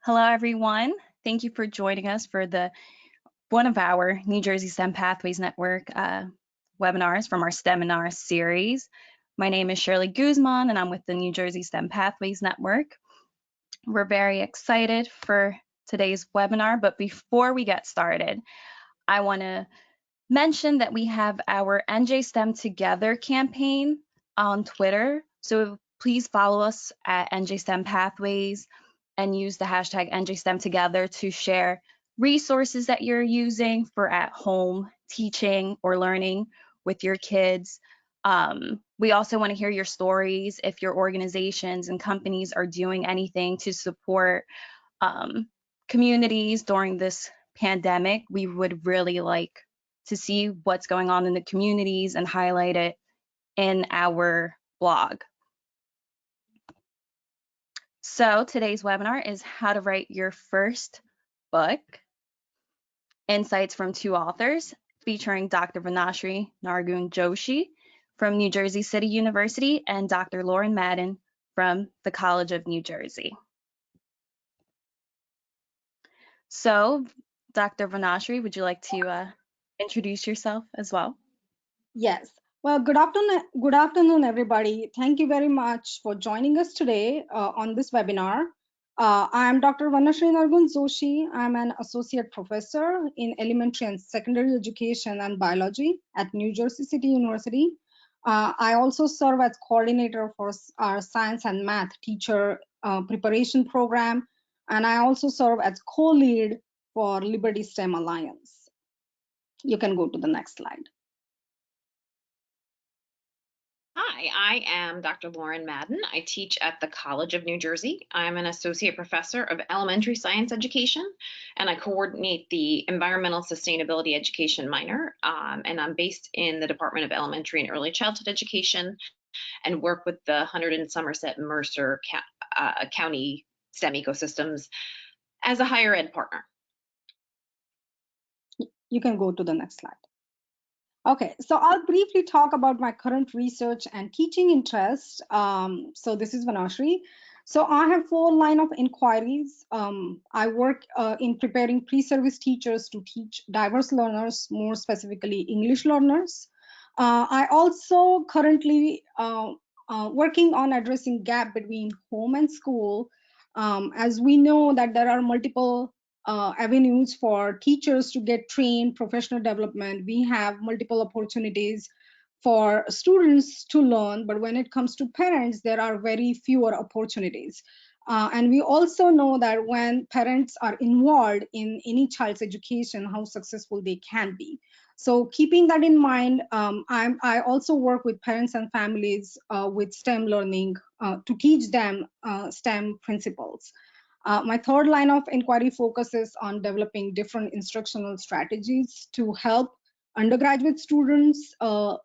Hello, everyone. Thank you for joining us for one of our New Jersey STEM Pathways Network webinars from our STEMinar series. My name is Shirley Guzman, and I'm with the New Jersey STEM Pathways Network. We're very excited for today's webinar, but before we get started, I want to mention that we have our NJ STEM Together campaign on Twitter. So please follow us at NJ STEM Pathways and use the hashtag NJSTEM Together to share resources that you're using for at-home teaching or learning with your kids. We also want to hear your stories if your organizations and companies are doing anything to support communities during this pandemic. We would really like to see what's going on in the communities and highlight it in our blog. So today's webinar is how to write your first book, insights from two authors, featuring Dr. Vanashri Nargund-Joshi from New Jersey City University and Dr. Lauren Madden from the College of New Jersey. So, Dr. Vanashri, would you like to introduce yourself as well? Yes. Well, good afternoon, everybody. Thank you very much for joining us today on this webinar. I am Dr. Vanashri Nargund-Joshi. I'm an associate professor in elementary and secondary education and biology at New Jersey City University. I also serve as coordinator for our science and math teacher preparation program, and I also serve as co-lead for Liberty STEM Alliance. You can go to the next slide. Hi, I am Dr. Lauren Madden. I teach at the College of New Jersey. I'm an associate professor of elementary science education, and I coordinate the environmental sustainability education minor. And I'm based in the Department of Elementary and Early Childhood Education and work with the Hunterdon, Somerset, Mercer County STEM ecosystems as a higher ed partner. You can go to the next slide. Okay, so I'll briefly talk about my current research and teaching interests. So this is Vanashri. So I have 4 lines of inquiries. I work in preparing pre-service teachers to teach diverse learners, more specifically English learners. I also currently working on addressing gap between home and school. As we know that there are multiple avenues for teachers to get trained, professional development. We have multiple opportunities for students to learn, but when it comes to parents, there are very fewer opportunities. And we also know that when parents are involved in any child's education, how successful they can be. So keeping that in mind, I also work with parents and families with STEM learning to teach them STEM principles. My 3rd line of inquiry focuses on developing different instructional strategies to help undergraduate students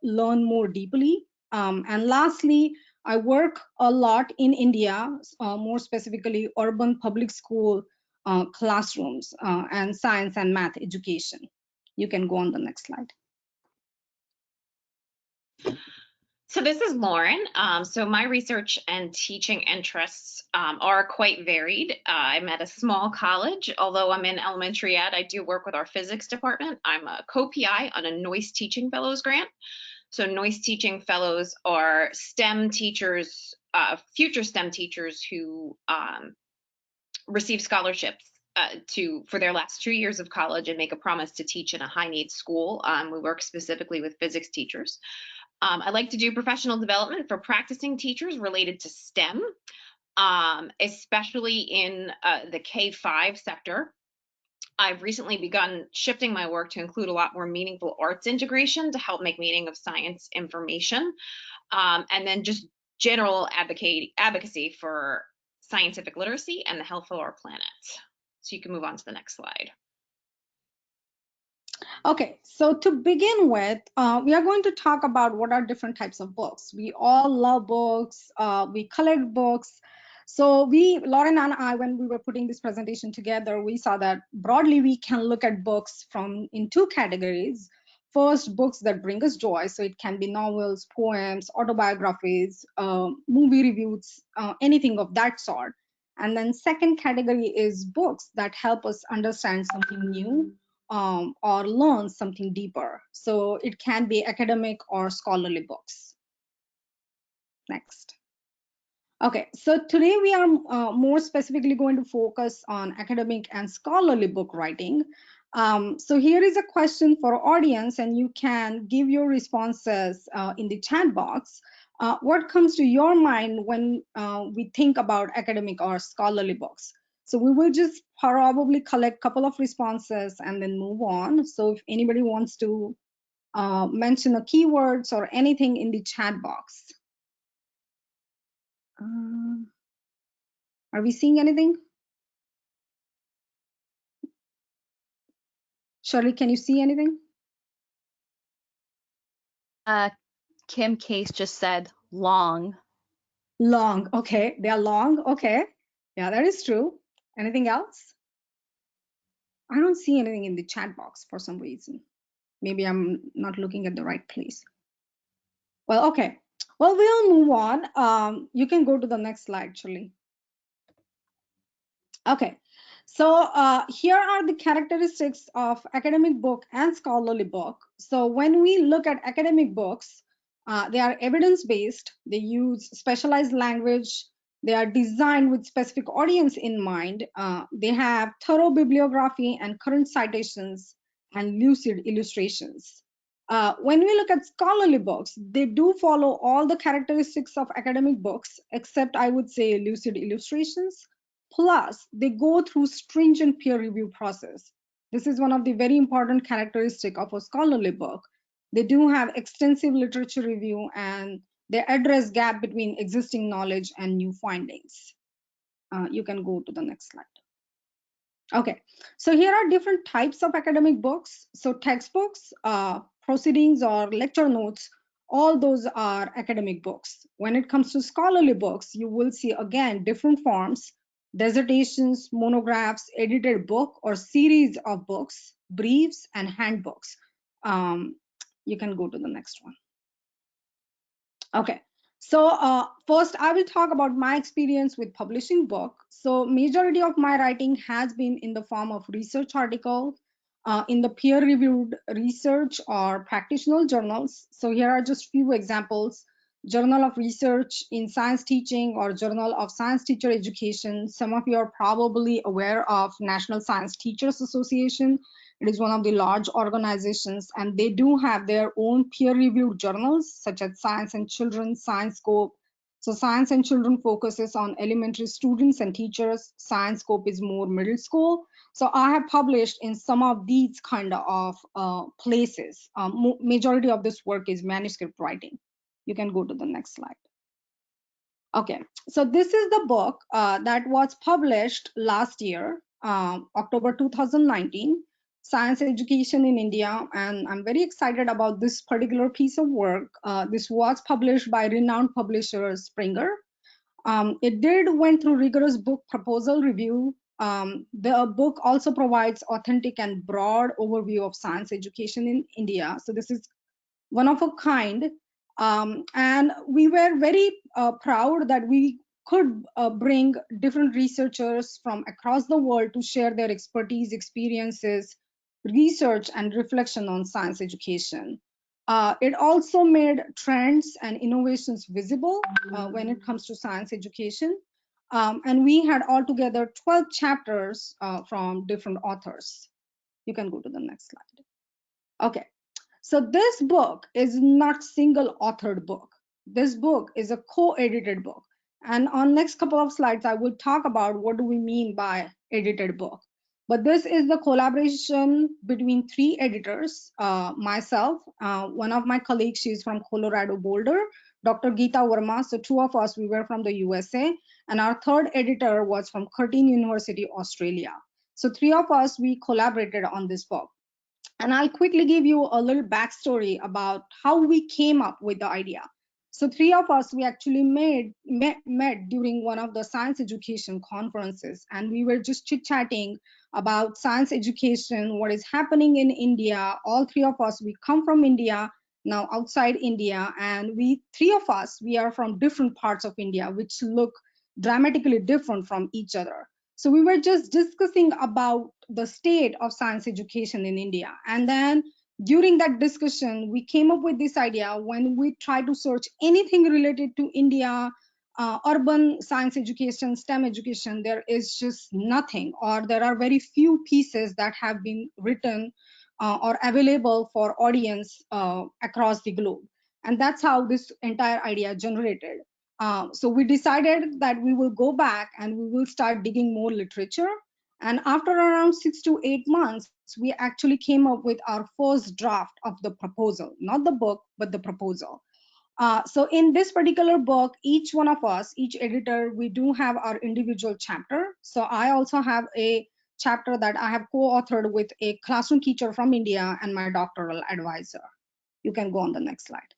learn more deeply. And lastly, I work a lot in India, more specifically urban public school classrooms and science and math education. You can go on the next slide. So this is Lauren. So my research and teaching interests are quite varied. I'm at a small college, although I'm in elementary ed, I do work with our physics department. I'm a co-PI on a Noyce Teaching Fellows grant. So Noyce Teaching Fellows are STEM teachers, future STEM teachers who receive scholarships for their last 2 years of college and make a promise to teach in a high needs school. We work specifically with physics teachers. I like to do professional development for practicing teachers related to STEM, especially in the K-5 sector. I've recently begun shifting my work to include a lot more meaningful arts integration to help make meaning of science information, and then just general advocacy for scientific literacy and the health of our planet. So you can move on to the next slide. Okay, so to begin with, we are going to talk about what are different types of books. We all love books, we collect books. So Lauren and I, when we were putting this presentation together, we saw that broadly we can look at books in 2 categories. First, books that bring us joy. So it can be novels, poems, autobiographies, movie reviews, anything of that sort. And then second category is books that help us understand something new or learn something deeper. So it can be academic or scholarly books. Next. Okay, so today we are more specifically going to focus on academic and scholarly book writing. So here is a question for our audience, and you can give your responses in the chat box. What comes to your mind when we think about academic or scholarly books? So we will just probably collect a couple of responses and then move on. So if anybody wants to mention the keywords or anything in the chat box. Are we seeing anything? Shirley, can you see anything? Kim Case just said long. Long. Okay, they are long. Okay. Yeah, that is true. Anything else? I don't see anything in the chat box for some reason. Maybe I'm not looking at the right place. Well, okay. Well, we'll move on. You can go to the next slide, Shirley. Okay, so here are the characteristics of academic book and scholarly book. So when we look at academic books, they are evidence-based, they use specialized language, they are designed with specific audience in mind, they have thorough bibliography and current citations and lucid illustrations. When we look at scholarly books, they do follow all the characteristics of academic books, except I would say lucid illustrations. Plus, they go through stringent peer review process. This is one of the very important characteristic of a scholarly book. They do have extensive literature review and they address gap between existing knowledge and new findings. You can go to the next slide. Okay, so here are different types of academic books. So textbooks, proceedings or lecture notes, all those are academic books. When it comes to scholarly books, you will see again different forms: dissertations, monographs, edited book or series of books, briefs, and handbooks. You can go to the next one. Okay, so first I will talk about my experience with publishing book. So majority of my writing has been in the form of research article, in the peer-reviewed research or practitioner journals. So here are just few examples: Journal of Research in Science Teaching or Journal of Science Teacher Education. Some of you are probably aware of National Science Teachers Association. It is one of the large organizations, and they do have their own peer-reviewed journals, such as Science and Children, Science Scope. So Science and Children focuses on elementary students and teachers. Science Scope is more middle school. So I have published in some of these kind of places. Majority of this work is manuscript writing. You can go to the next slide. Okay, so this is the book that was published last year, October 2019, Science Education in India, and I'm very excited about this particular piece of work. This was published by renowned publisher Springer. It went through rigorous book proposal review. The book also provides authentic and broad overview of science education in India. So this is one of a kind. And we were very proud that we could bring different researchers from across the world to share their expertise, experiences, research, and reflection on science education. It also made trends and innovations visible when it comes to science education. And we had altogether 12 chapters from different authors. You can go to the next slide. Okay. So this book is not single authored book. This book is a co-edited book. And on next couple of slides, I will talk about what do we mean by edited book. But this is the collaboration between 3 editors, myself, one of my colleagues, she's from Colorado Boulder, Dr. Geeta Verma. So 2 of us, we were from the USA. And our 3rd editor was from Curtin University, Australia. So 3 of us, we collaborated on this book. And I'll quickly give you a little backstory about how we came up with the idea. So 3 of us, we actually met during one of the science education conferences, and we were just chit-chatting about science education, what is happening in India. All 3 of us, we come from India, now outside India, and 3 of us, we are from different parts of India, which look dramatically different from each other. So we were just discussing about the state of science education in India. And then during that discussion, we came up with this idea: when we try to search anything related to India, urban science education, STEM education, there is just nothing, or there are very few pieces that have been written or available for audience across the globe. And that's how this entire idea generated. So we decided that we will go back and we will start digging more literature. And after around 6 to 8 months, we actually came up with our first draft of the proposal, not the book, but the proposal. So in this particular book, each one of us, each editor, we do have our individual chapter. So I also have a chapter that I have co-authored with a classroom teacher from India and my doctoral advisor. You can go on the next slide.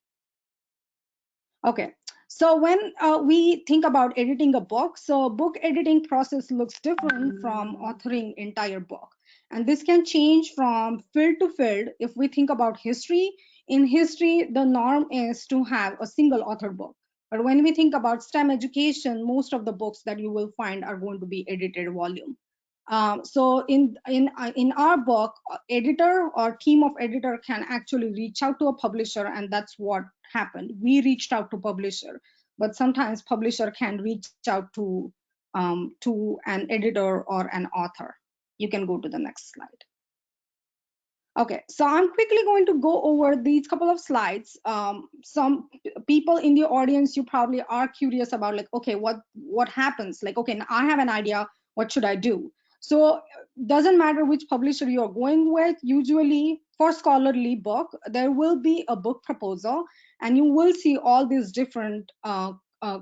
Okay, so when we think about editing a book, so book editing process looks different from authoring entire book. And this can change from field to field. If we think about history, in history, the norm is to have a single author book. But when we think about STEM education, most of the books that you will find are going to be edited volume. So in our book, editor or team of editor can actually reach out to a publisher, and that's what happened. We reached out to publisher, but sometimes publisher can reach out to an editor or an author. You can go to the next slide. Okay, so I'm quickly going to go over these couple of slides. Some people in the audience, you probably are curious about, like, okay, what happens? Like, okay, now I have an idea, what should I do? So doesn't matter which publisher you're going with. Usually for scholarly book, there will be a book proposal, and you will see all these different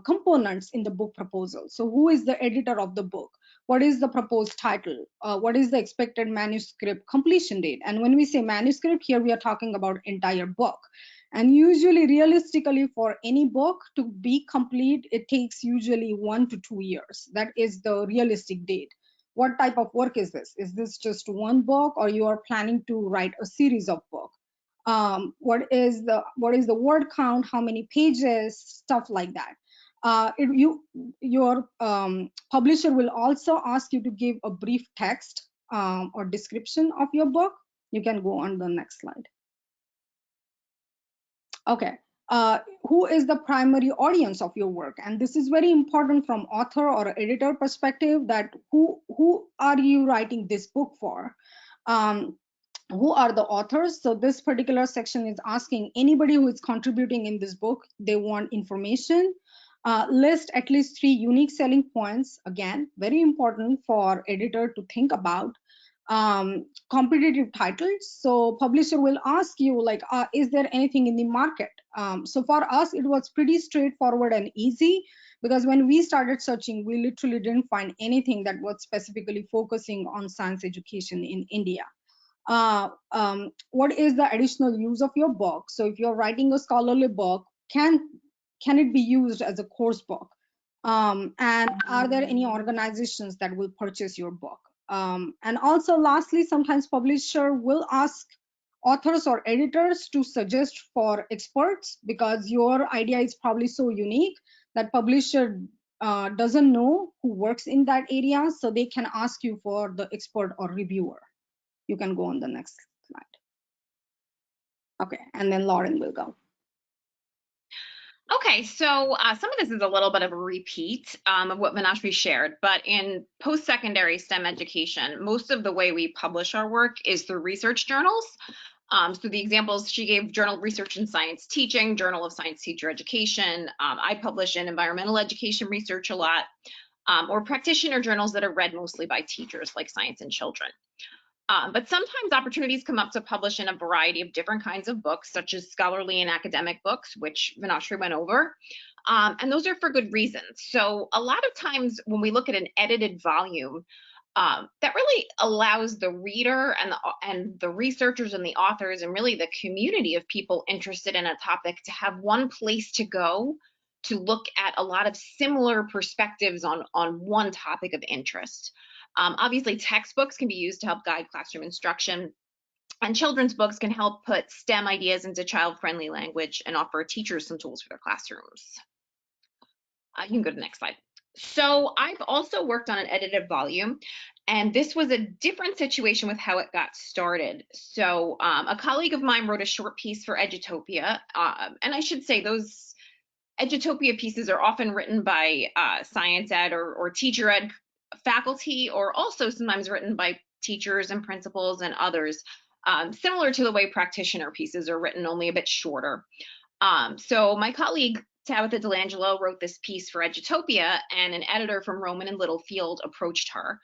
components in the book proposal. So who is the editor of the book? What is the proposed title? What is the expected manuscript completion date? And when we say manuscript, here we are talking about entire book. And usually, realistically, for any book to be complete, it takes usually 1 to 2 years. That is the realistic date. What type of work is this? Is this just one book, or you are planning to write a series of books? What is the word count? How many pages? Stuff like that. Your publisher will also ask you to give a brief text or description of your book. You can go on the next slide. Okay, who is the primary audience of your work? And this is very important from author or editor perspective, that who are you writing this book for? Who are the authors? So this particular section is asking anybody who is contributing in this book, they want information. List at least 3 unique selling points. Again, very important for editor to think about. Competitive titles. So publisher will ask you, like, is there anything in the market? So for us, it was pretty straightforward and easy, because when we started searching, we literally didn't find anything that was specifically focusing on science education in India. What is the additional use of your book? So if you're writing a scholarly book, can it be used as a course book? And are there any organizations that will purchase your book? And also, lastly, sometimes publisher will ask authors or editors to suggest for experts, because your idea is probably so unique that publisher doesn't know who works in that area, so they can ask you for the expert or reviewer. You can go on the next slide. Okay, and then Lauren will go. Okay, so some of this is a little bit of a repeat of what Manashri shared, but in post-secondary STEM education, most of the way we publish our work is through research journals. So the examples she gave: Journal of Research in Science Teaching, Journal of Science Teacher Education. I publish in environmental education research a lot, or practitioner journals that are read mostly by teachers, like Science and Children. But sometimes opportunities come up to publish in a variety of different kinds of books, such as scholarly and academic books, which Vinashri went over. And those are for good reasons. So a lot of times when we look at an edited volume, that really allows the reader and the researchers and the authors and really the community of people interested in a topic to have one place to go to look at a lot of similar perspectives on one topic of interest. Obviously, textbooks can be used to help guide classroom instruction, and children's books can help put STEM ideas into child-friendly language and offer teachers some tools for their classrooms. You can go to the next slide. So I've also worked on an edited volume, and this was a different situation with how it got started. So a colleague of mine wrote a short piece for Edutopia, and I should say those Edutopia pieces are often written by science ed or teacher ed faculty, or also sometimes written by teachers and principals and others, similar to the way practitioner pieces are written, only a bit shorter. So my colleague Tabitha Delangelo wrote this piece for Edutopia, and an editor from Rowman and Littlefield approached her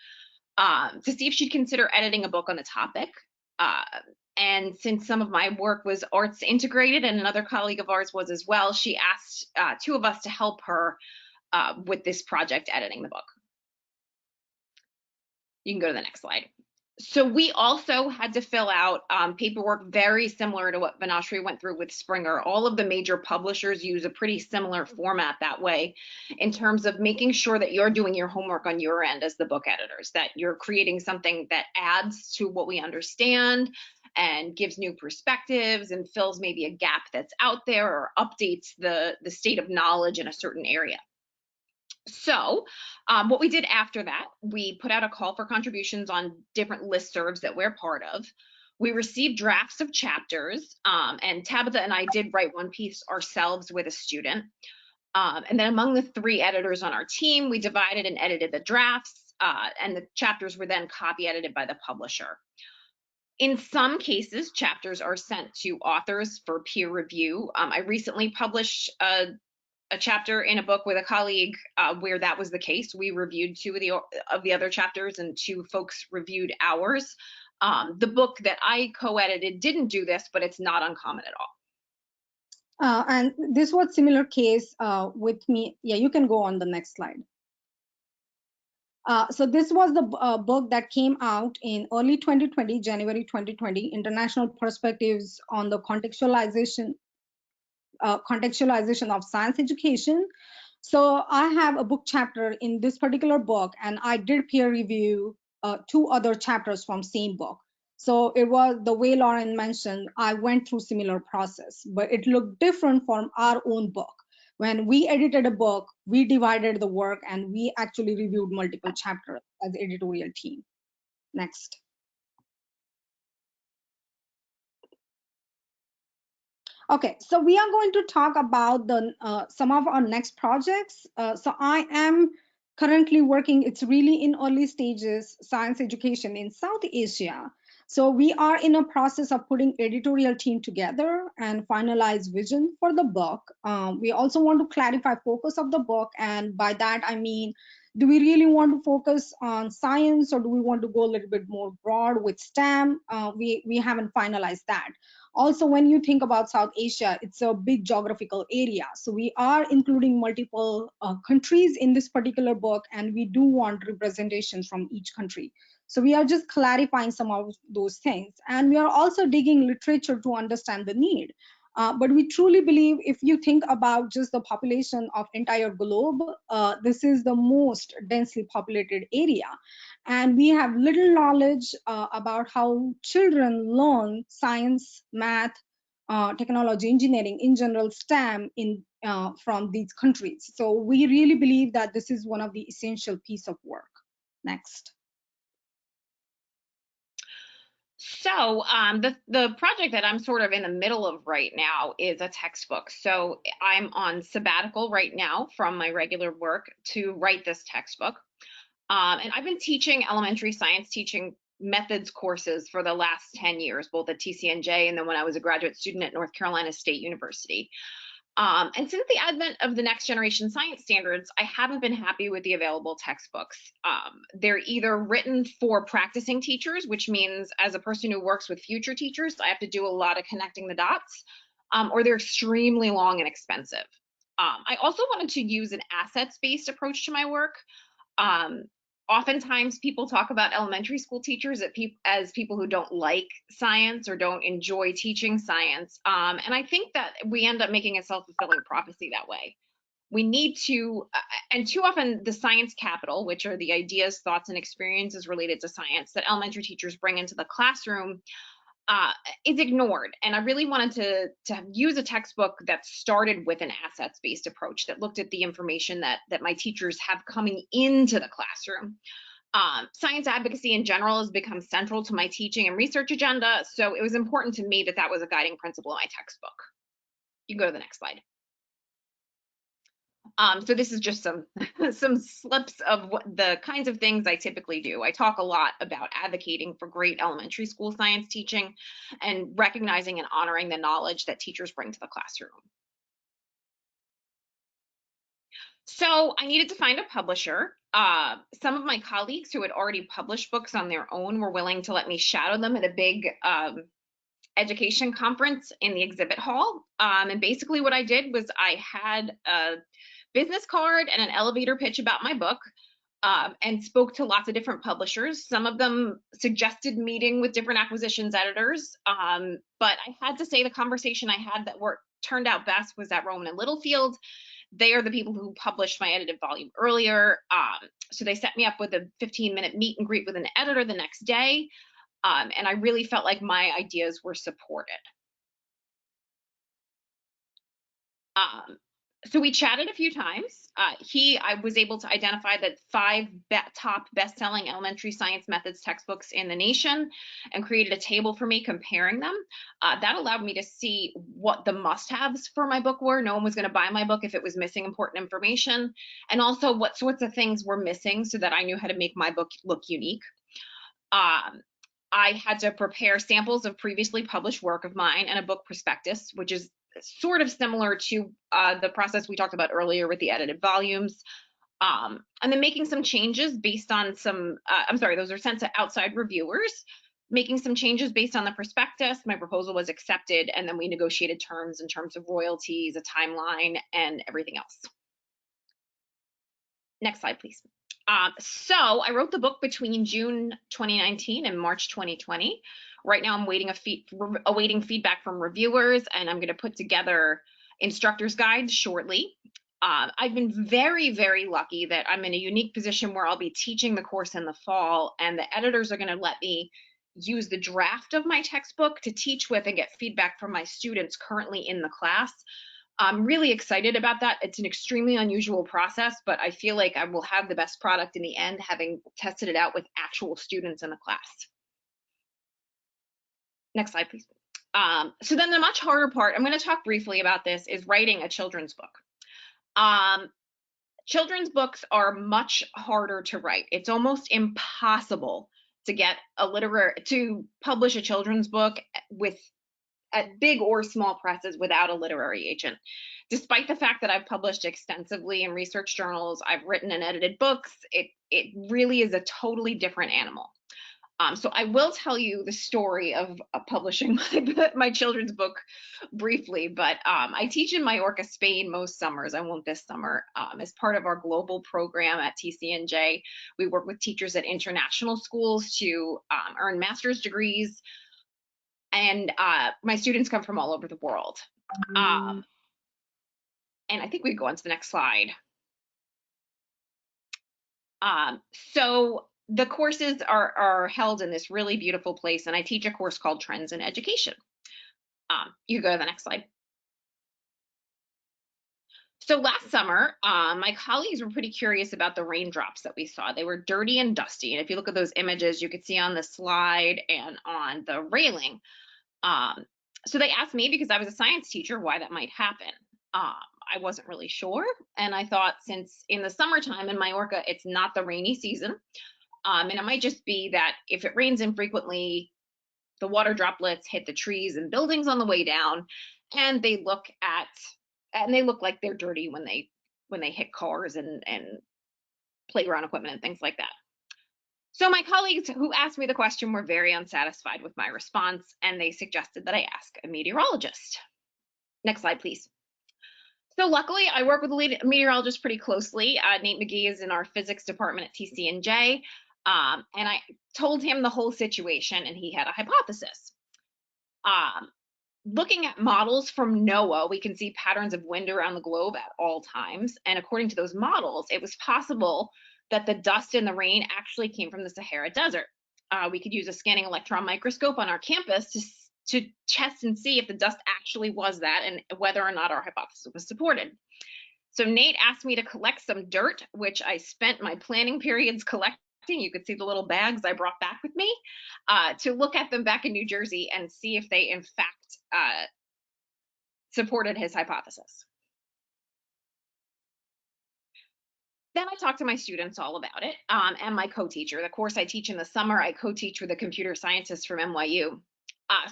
to see if she'd consider editing a book on the topic. Uh, and since some of my work was arts integrated and another colleague of ours was as well, she asked two of us to help her with this project editing the book. You can go to the next slide. So we also had to fill out paperwork very similar to what Vanashri went through with Springer. All of the major publishers use a pretty similar format that way, in terms of making sure that you're doing your homework on your end as the book editors, that you're creating something that adds to what we understand and gives new perspectives and fills maybe a gap that's out there or updates the state of knowledge in a certain area. So what we did after that, we put out a call for contributions on different listservs that we're part of. We received drafts of chapters, and Tabitha and I did write one piece ourselves with a student. And then among the 3 editors on our team, we divided and edited the drafts, and the chapters were then copy edited by the publisher. In some cases, chapters are sent to authors for peer review. I recently published a chapter in a book with a colleague where that was the case. We reviewed 2 of the other chapters, and 2 folks reviewed ours. The book that I co-edited didn't do this, but it's not uncommon at all. And this was similar case with me. Yeah, you can go on the next slide. So this was the book that came out in early 2020, January 2020, International Perspectives on the Contextualization of Science Education. So I have a book chapter in this particular book, and I did peer review 2 other chapters from same book. So it was the way Lauren mentioned, I went through similar process, but it looked different from our own book. When we edited a book, we divided the work and we actually reviewed multiple chapters as editorial team. Next. Okay, so we are going to talk about the some of our next projects. So I am currently working, it's really in early stages, science education in South Asia. So we are in a process of putting editorial team together and finalize vision for the book. We also want to clarify focus of the book, and by that I mean, do we really want to focus on science, or do we want to go a little bit more broad with STEM? We haven't finalized that. Also, when you think about South Asia, it's a big geographical area. So we are including multiple countries in this particular book, and we do want representation from each country. So we are just clarifying some of those things. And we are also digging literature to understand the need. But we truly believe, if you think about just the population of entire globe, this is the most densely populated area. And we have little knowledge about how children learn science, math, technology, engineering, in general, STEM from these countries. So we really believe that this is one of the essential piece of work. Next. So the project that I'm sort of in the middle of right now is a textbook. So I'm on sabbatical right now from my regular work to write this textbook. And I've been teaching elementary science teaching methods courses for the last 10 years, both at TCNJ and then when I was a graduate student at North Carolina State University. And since the advent of the next generation science standards, I haven't been happy with the available textbooks. They're either written for practicing teachers, which means as a person who works with future teachers, I have to do a lot of connecting the dots, or they're extremely long and expensive. I also wanted to use an assets-based approach to my work. Oftentimes people talk about elementary school teachers as people who don't like science or don't enjoy teaching science. And I think that we end up making a self-fulfilling prophecy that way. We need to, and too often the science capital, which are the ideas, thoughts, and experiences related to science that elementary teachers bring into the classroom, is ignored. And I really wanted to use a textbook that started with an assets-based approach that looked at the information that my teachers have coming into the classroom. Science advocacy in general has become central to my teaching and research agenda, so it was important to me that that was a guiding principle in my textbook. You can go to the next slide. So this is just some some slips of what the kinds of things I typically do. I talk a lot about advocating for great elementary school science teaching and recognizing and honoring the knowledge that teachers bring to the classroom. So I needed to find a publisher. Some of my colleagues who had already published books on their own were willing to let me shadow them at a big education conference in the exhibit hall. And basically what I did was I had a business card and an elevator pitch about my book, and spoke to lots of different publishers. Some of them suggested meeting with different acquisitions editors, but I had to say the conversation I had that turned out best was at Rowman and Littlefield. They are the people who published my edited volume earlier. So they set me up with a 15-minute meet and greet with an editor the next day, and I really felt like my ideas were supported. So we chatted a few times. I was able to identify the 5 top best-selling elementary science methods textbooks in the nation and created a table for me comparing them. That allowed me to see what the must-haves for my book were. No one was going to buy my book if it was missing important information, and also what sorts of things were missing so that I knew how to make my book look unique. I had to prepare samples of previously published work of mine and a book prospectus, which is sort of similar to the process we talked about earlier with the edited volumes. And then making some changes based on some, I'm sorry, those are sent to outside reviewers. Making some changes based on the prospectus, my proposal was accepted, and then we negotiated terms in terms of royalties, a timeline, and everything else. Next slide, please. So I wrote the book between June 2019 and March 2020. Right now I'm awaiting feedback from reviewers, and I'm going to put together instructor's guides shortly. I've been very, very lucky that I'm in a unique position where I'll be teaching the course in the fall, and the editors are going to let me use the draft of my textbook to teach with and get feedback from my students currently in the class. I'm really excited about that. It's an extremely unusual process, but I feel like I will have the best product in the end, having tested it out with actual students in the class. Next slide, please. So then the much harder part, I'm going to talk briefly about this, is writing a children's book. Children's books are much harder to write. It's almost impossible to publish a children's book at big or small presses without a literary agent. Despite the fact that I've published extensively in research journals, I've written and edited books, it really is a totally different animal. So I will tell you the story of publishing my children's book briefly, but I teach in Mallorca, Spain most summers. I won't this summer. As part of our global program at TCNJ, we work with teachers at international schools to earn master's degrees, and my students come from all over the world. And I think we can go on to the next slide. So the courses are held in this really beautiful place, and I teach a course called Trends in Education. You go to the next slide. So last summer, my colleagues were pretty curious about the raindrops that we saw. They were dirty and dusty, and if you look at those images, you could see on the slide and on the railing. So they asked me, because I was a science teacher, why that might happen. I wasn't really sure, and I thought, since in the summertime in Mallorca, it's not the rainy season, and it might just be that if it rains infrequently, the water droplets hit the trees and buildings on the way down, and they look like they're dirty when they hit cars and playground equipment and things like that. So my colleagues who asked me the question were very unsatisfied with my response, and they suggested that I ask a meteorologist. Next slide, please. So luckily, I work with a meteorologist pretty closely. Nate McGee is in our physics department at TCNJ, and I told him the whole situation, and he had a hypothesis. Looking at models from NOAA, we can see patterns of wind around the globe at all times, and according to those models, it was possible that the dust and the rain actually came from the Sahara Desert. we could use a scanning electron microscope on our campus to test and see if the dust actually was that and whether or not our hypothesis was supported. So Nate asked me to collect some dirt, which I spent my planning periods collecting. You could see the little bags I brought back with me, to look at them back in New Jersey and see if they in fact supported his hypothesis. Then I talked to my students all about it, and my co-teacher. The course I teach in the summer, I co-teach with a computer scientist from NYU.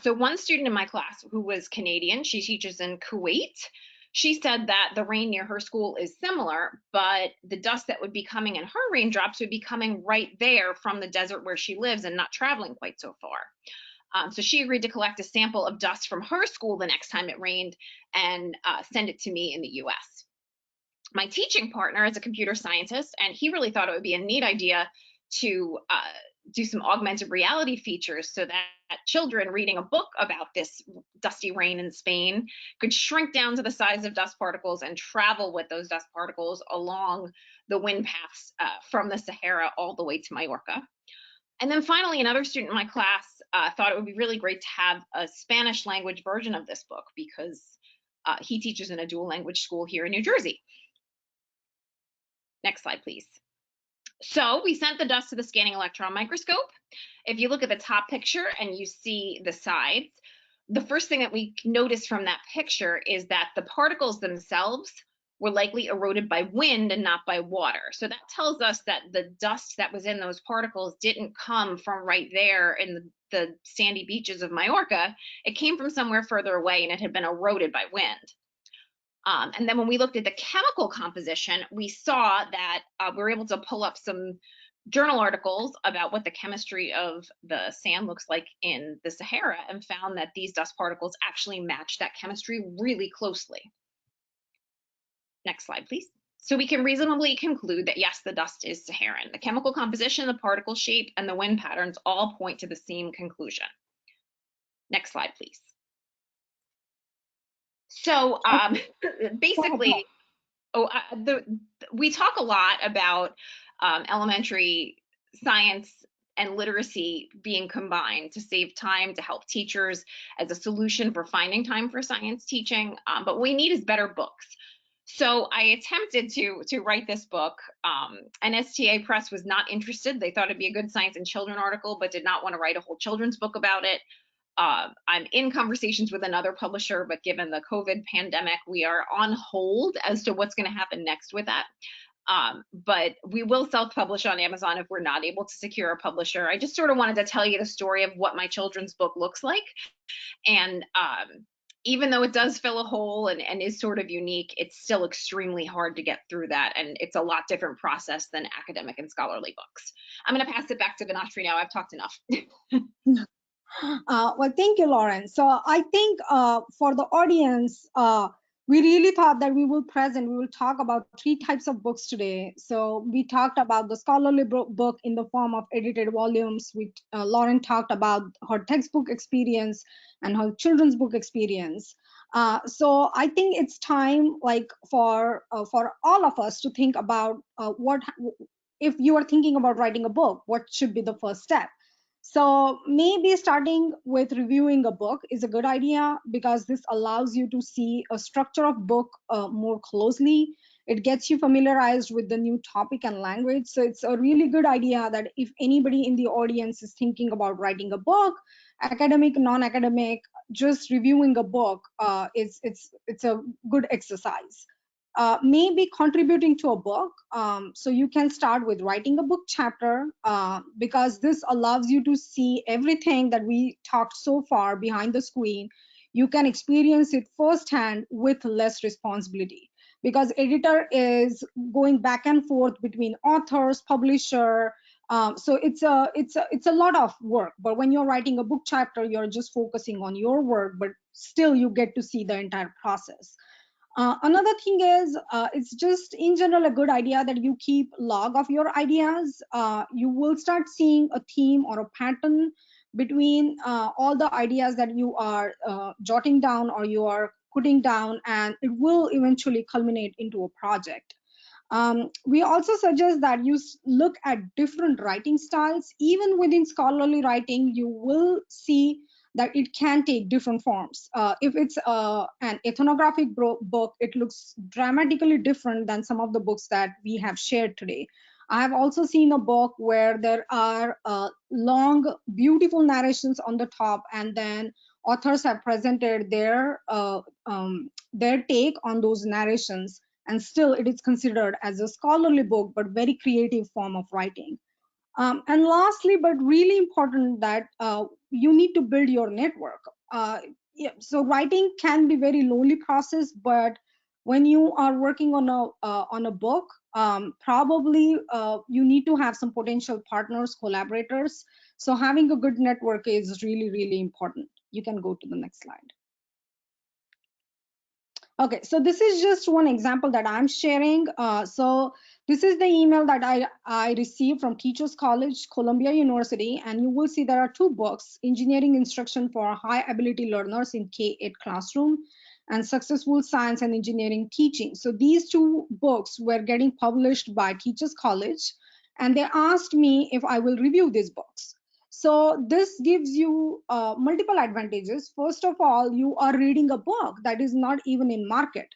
So one student in my class who was Canadian, she teaches in Kuwait, she said that the rain near her school is similar, but the dust that would be coming in her raindrops would be coming right there from the desert where she lives and not traveling quite so far. So she agreed to collect a sample of dust from her school the next time it rained and send it to me in the US. My teaching partner is a computer scientist, and he really thought it would be a neat idea to do some augmented reality features so that children reading a book about this dusty rain in Spain could shrink down to the size of dust particles and travel with those dust particles along the wind paths from the Sahara all the way to Mallorca. And then finally, another student in my class thought it would be really great to have a Spanish language version of this book because he teaches in a dual language school here in New Jersey. Next slide, please. So we sent the dust to the scanning electron microscope. If you look at the top picture and you see the sides, the first thing that we notice from that picture is that the particles themselves were likely eroded by wind and not by water. So that tells us that the dust that was in those particles didn't come from right there in the sandy beaches of Mallorca. It came from somewhere further away and it had been eroded by wind. And then when we looked at the chemical composition, we saw that we were able to pull up some journal articles about what the chemistry of the sand looks like in the Sahara and found that these dust particles actually match that chemistry really closely. Next slide, please. So we can reasonably conclude that yes, the dust is Saharan. The chemical composition, the particle shape, and the wind patterns all point to the same conclusion. Next slide, please. So basically, we talk a lot about elementary science and literacy being combined to save time, to help teachers as a solution for finding time for science teaching. But what we need is better books. So I attempted to write this book, and STA Press was not interested. They thought it'd be a good science and children article, but did not want to write a whole children's book about it. I'm in conversations with another publisher, but given the COVID pandemic, we are on hold as to what's going to happen next with that. But we will self-publish on Amazon if we're not able to secure a publisher. I just sort of wanted to tell you the story of what my children's book looks like. And even though it does fill a hole and is sort of unique, it's still extremely hard to get through that. And it's a lot different process than academic and scholarly books. I'm going to pass it back to Vinashri now. I've talked enough. Well, thank you, Lauren. So I think for the audience, we really thought that we will talk about 3 types of books today. So we talked about the scholarly book in the form of edited volumes. Lauren talked about her textbook experience and her children's book experience. So I think it's time, like for all of us to think about if you are thinking about writing a book, what should be the first step? So maybe starting with reviewing a book is a good idea because this allows you to see a structure of book more closely. It gets you familiarized with the new topic and language. So it's a really good idea that if anybody in the audience is thinking about writing a book, academic, non-academic, just reviewing a book, it's a good exercise. Maybe contributing to a book. So you can start with writing a book chapter because this allows you to see everything that we talked so far behind the screen. You can experience it firsthand with less responsibility because editor is going back and forth between authors, publisher. So it's a lot of work. But when you're writing a book chapter, you're just focusing on your work, but still you get to see the entire process. Another thing is, it's just in general a good idea that you keep log of your ideas. You will start seeing a theme or a pattern between all the ideas that you are jotting down or you are putting down, and it will eventually culminate into a project. We also suggest that you look at different writing styles. Even within scholarly writing, you will see that it can take different forms. If it's an ethnographic book, it looks dramatically different than some of the books that we have shared today. I have also seen a book where there are long, beautiful narrations on the top, and then authors have presented their take on those narrations, and still it is considered as a scholarly book, but very creative form of writing. And lastly, but really important, that you need to build your network. Yeah, so writing can be very lonely process, but when you are working on a book, probably you need to have some potential partners, collaborators. So having a good network is really, really important. You can go to the next slide. Okay, so this is just one example that I'm sharing. So this is the email that I received from Teachers College, Columbia University, and you will see there are two books: Engineering Instruction for High Ability Learners in K-8 Classroom and Successful Science and Engineering Teaching. So these two books were getting published by Teachers College, and they asked me if I will review these books. So this gives you multiple advantages. First of all, you are reading a book that is not even in market.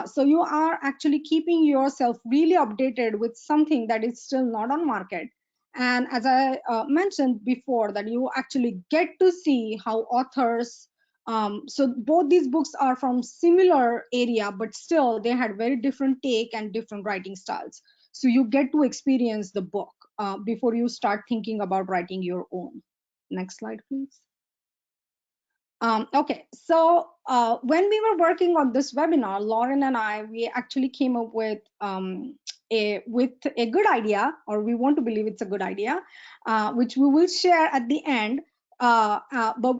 So you are actually keeping yourself really updated with something that is still not on market. And as I mentioned before, that you actually get to see how authors, so both these books are from similar area, but still they had very different take and different writing styles. So you get to experience the book before you start thinking about writing your own. Next slide, please. Okay, so when we were working on this webinar, Lauren and I, we actually came up with a good idea, or we want to believe it's a good idea, which we will share at the end. But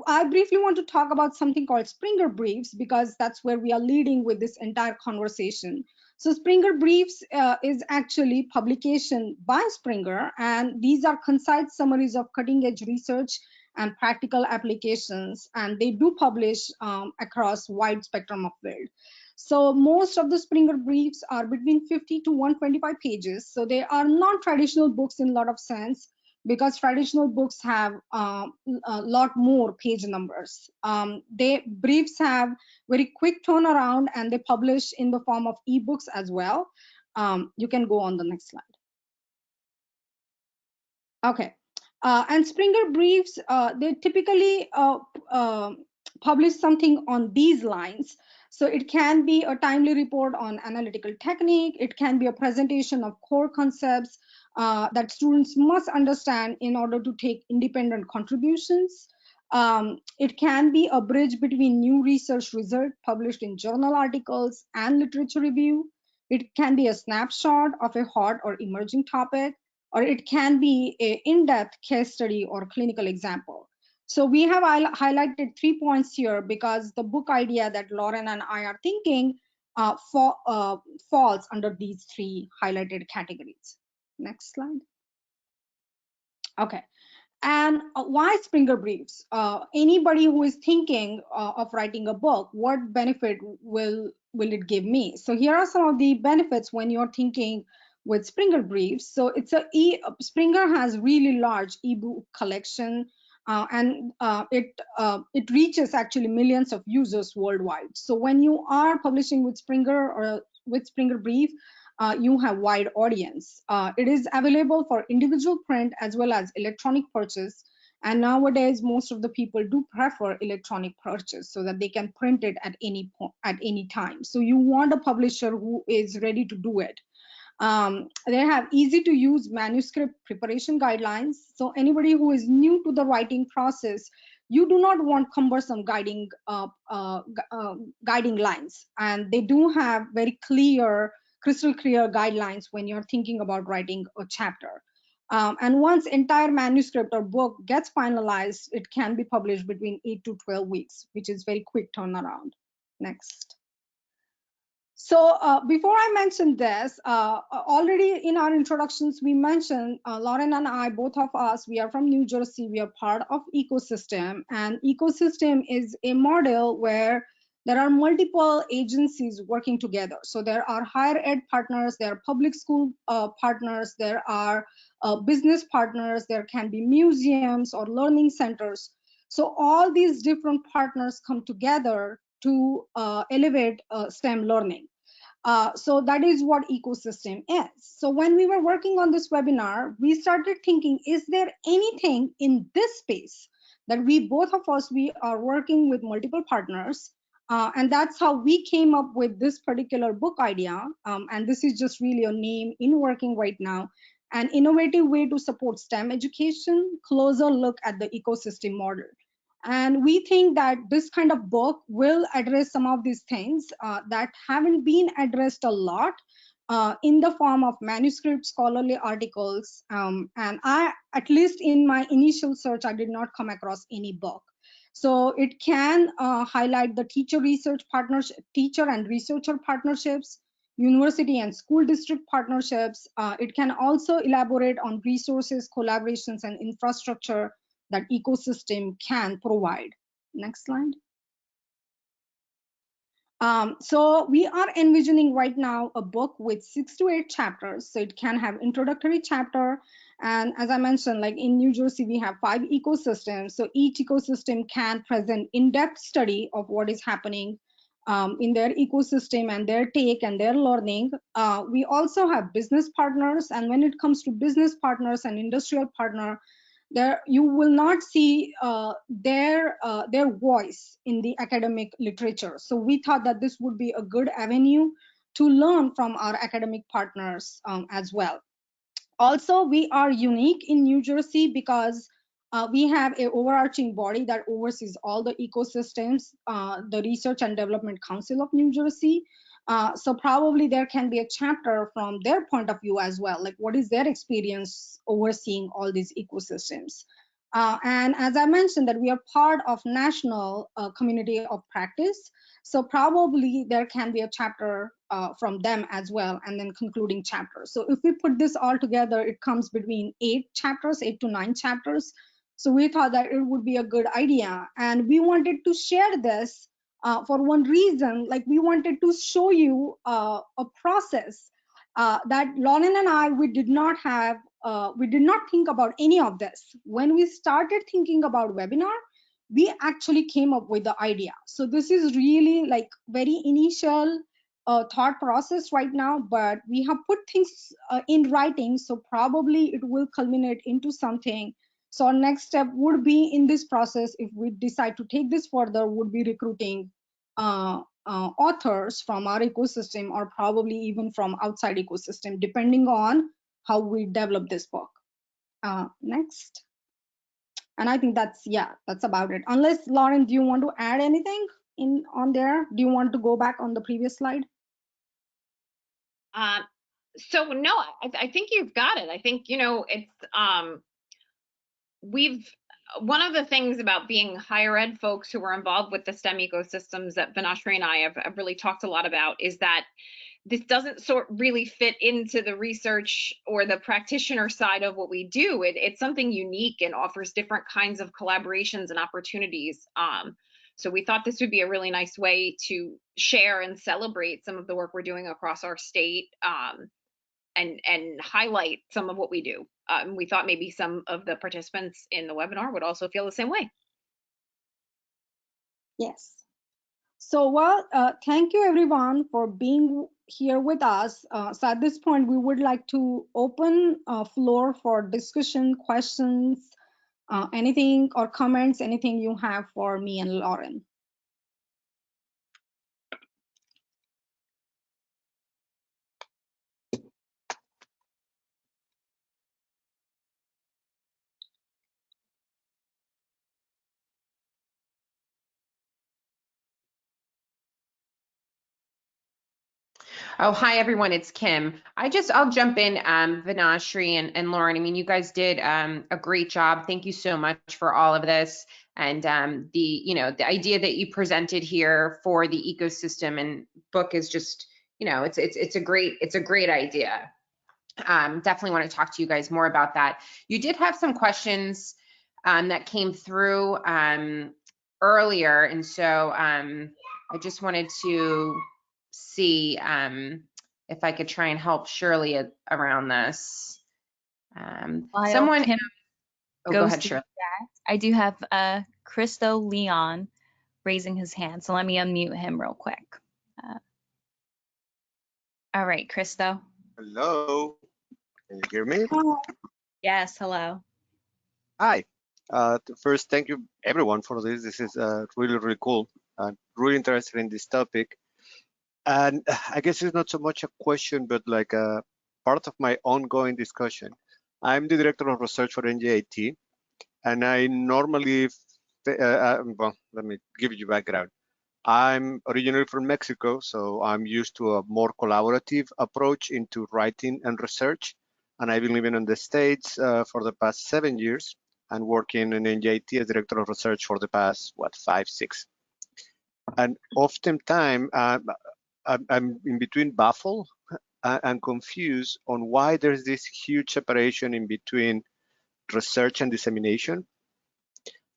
I briefly want to talk about something called Springer Briefs, because that's where we are leading with this entire conversation. So Springer Briefs is actually publication by Springer, and these are concise summaries of cutting edge research and practical applications, and they do publish across wide spectrum of field. So most of the Springer Briefs are between 50 to 125 pages. So they are not traditional books in a lot of sense, because traditional books have a lot more page numbers. They briefs have very quick turnaround, and they publish in the form of ebooks as well. You can go on the next slide. Okay. And Springer Briefs, they typically publish something on these lines. So it can be a timely report on analytical technique. It can be a presentation of core concepts that students must understand in order to take independent contributions. It can be a bridge between new research results published in journal articles and literature review. It can be a snapshot of a hot or emerging topic, or it can be an in-depth case study or clinical example. So we have highlighted 3 points here because the book idea that Lauren and I are thinking falls under these 3 highlighted categories. Next slide. Okay. And why Springer Briefs? Anybody who is thinking of writing a book, what benefit will it give me? So here are some of the benefits when you're thinking with Springer Briefs. So it's Springer has really large ebook collection, and it reaches actually millions of users worldwide. So when you are publishing with Springer or with Springer Brief, you have wide audience. It is available for individual print as well as electronic purchase. And nowadays, most of the people do prefer electronic purchase so that they can print it at any time. So you want a publisher who is ready to do it. They have easy to use manuscript preparation guidelines. So anybody who is new to the writing process, you do not want cumbersome guiding lines. And they do have very crystal clear guidelines when you're thinking about writing a chapter. And once entire manuscript or book gets finalized, it can be published between 8 to 12 weeks, which is very quick turnaround. Next. So before I mention this, already in our introductions, we mentioned Lauren and I, both of us, we are from New Jersey. We are part of ecosystem, and ecosystem is a model where there are multiple agencies working together. So there are higher ed partners, there are public school partners, there are business partners, there can be museums or learning centers. So all these different partners come together to elevate STEM learning. So that is what ecosystem is. So when we were working on this webinar, we started thinking, is there anything in this space that we both of us, we are working with multiple partners, and that's how we came up with this particular book idea. And this is just really a name in working right now, an innovative way to support STEM education, closer look at the ecosystem model. And we think that this kind of book will address some of these things that haven't been addressed a lot in the form of manuscript scholarly articles. And I, at least in my initial search, I did not come across any book. So it can highlight the teacher and researcher partnerships, university and school district partnerships. It can also elaborate on resources, collaborations, and infrastructure that ecosystem can provide. Next slide. So we are envisioning right now a book with 6 to 8 chapters. So it can have introductory chapter. And as I mentioned, like in New Jersey, we have 5 ecosystems. So each ecosystem can present in-depth study of what is happening in their ecosystem and their take and their learning. We also have business partners. And when it comes to business partners and industrial partner, there you will not see their voice in the academic literature. So we thought that this would be a good avenue to learn from our academic partners as well. Also, we are unique in New Jersey because we have an overarching body that oversees all the ecosystems, the Research and Development Council of New Jersey. So probably there can be a chapter from their point of view as well, like what is their experience overseeing all these ecosystems. And as I mentioned, that we are part of national community of practice. So probably there can be a chapter from them as well, and then concluding chapters. So if we put this all together, it comes between 8 to 9 chapters. So we thought that it would be a good idea. And we wanted to share this for one reason, like we wanted to show you a process that Lauren and I, we did not think about any of this. When we started thinking about webinar, we actually came up with the idea. So this is really like very initial thought process right now, but we have put things in writing. So probably it will culminate into something. So our next step would be in this process, if we decide to take this further, would be recruiting authors from our ecosystem or probably even from outside ecosystem, depending on how we develop this book. Next. And I think that's about it. Unless Lauren, do you want to add anything on there? Do you want to go back on the previous slide? So no, I think you've got it. I think, you know, it's one of the things about being higher ed folks who are involved with the STEM ecosystems that Vinashri and I have really talked a lot about is that this doesn't really fit into the research or the practitioner side of what we do. It's something unique and offers different kinds of collaborations and opportunities. So we thought this would be a really nice way to share and celebrate some of the work we're doing across our state and highlight some of what we do. We thought maybe some of the participants in the webinar would also feel the same way. Yes. So, well, thank you everyone for being here with us. So at this point, we would like to open floor for discussion, questions, anything or comments, anything you have for me and Lauren. Oh, hi, everyone. It's Kim. I'll jump in, Vinashri and Lauren. I mean, you guys did a great job. Thank you so much for all of this. And the idea that you presented here for the ecosystem and book is just, it's a great idea. Definitely want to talk to you guys more about that. You did have some questions that came through earlier. And so I just wanted to see if I could try and help Shirley around this. While Someone, Kim oh, go goes ahead, through Shirley. that, I do have Christo Leon raising his hand, so let me unmute him real quick. All right, Christo. Hello, can you hear me? Yes, hello. Hi. First, thank you everyone for this. This is really, really cool. I'm really interested in this topic. And I guess it's not so much a question, but like a part of my ongoing discussion. I'm the director of research for NJIT, and I normally, well, let me give you background. I'm originally from Mexico, so I'm used to a more collaborative approach into writing and research. And I've been living in the States for the past 7 years and working in NJIT as director of research for the past, 5, 6. And oftentimes, I'm in between baffled and confused on why there's this huge separation in between research and dissemination.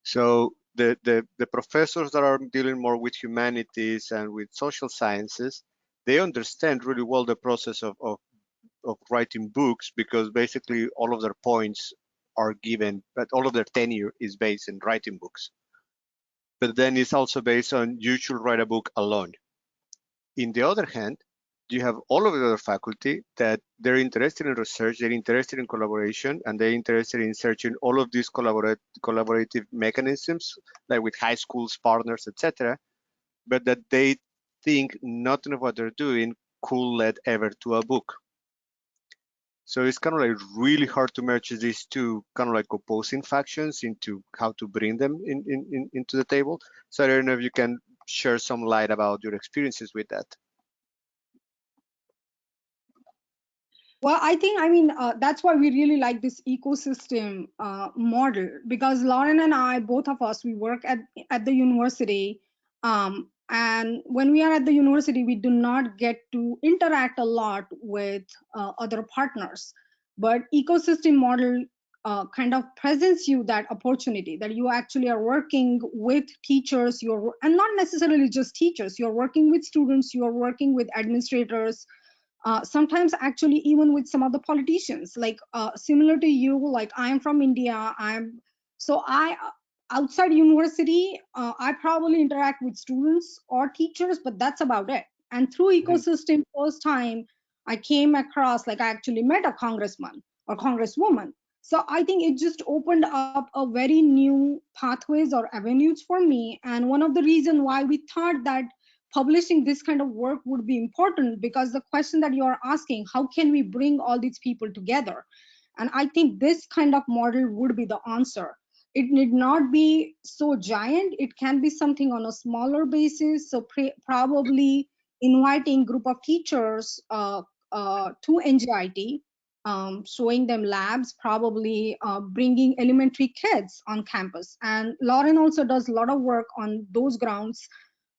So the professors that are dealing more with humanities and with social sciences, they understand really well the process of writing books, because basically all of their points are given, but all of their tenure is based in writing books. But then it's also based on you should write a book alone. In the other hand, you have all of the other faculty that they're interested in research, they're interested in collaboration, and they're interested in searching all of these collaborative mechanisms, like with high schools, partners, etc., but that they think nothing of what they're doing could lead ever to a book. So it's kind of like really hard to merge these two kind of like opposing factions into how to bring them into the table. So I don't know if you can share some light about your experiences with that. Well, that's why we really like this ecosystem model, because Lauren and I, both of us, we work at the university. And when we are at the university, we do not get to interact a lot with other partners. But ecosystem model kind of presents you that opportunity that you actually are working with teachers, and not necessarily just teachers, you're working with students, you're working with administrators, sometimes actually even with some of the politicians, like similar to you, like I'm from India. Outside university, I probably interact with students or teachers, but that's about it. And through ecosystem, first time I came across, like I actually met a congressman or congresswoman. So I think it just opened up a very new pathways or avenues for me. And one of the reasons why we thought that publishing this kind of work would be important, because the question that you are asking, how can we bring all these people together? And I think this kind of model would be the answer. It need not be so giant, it can be something on a smaller basis. So probably inviting group of teachers to NJIT, showing them labs, probably bringing elementary kids on campus. And Lauren also does a lot of work on those grounds.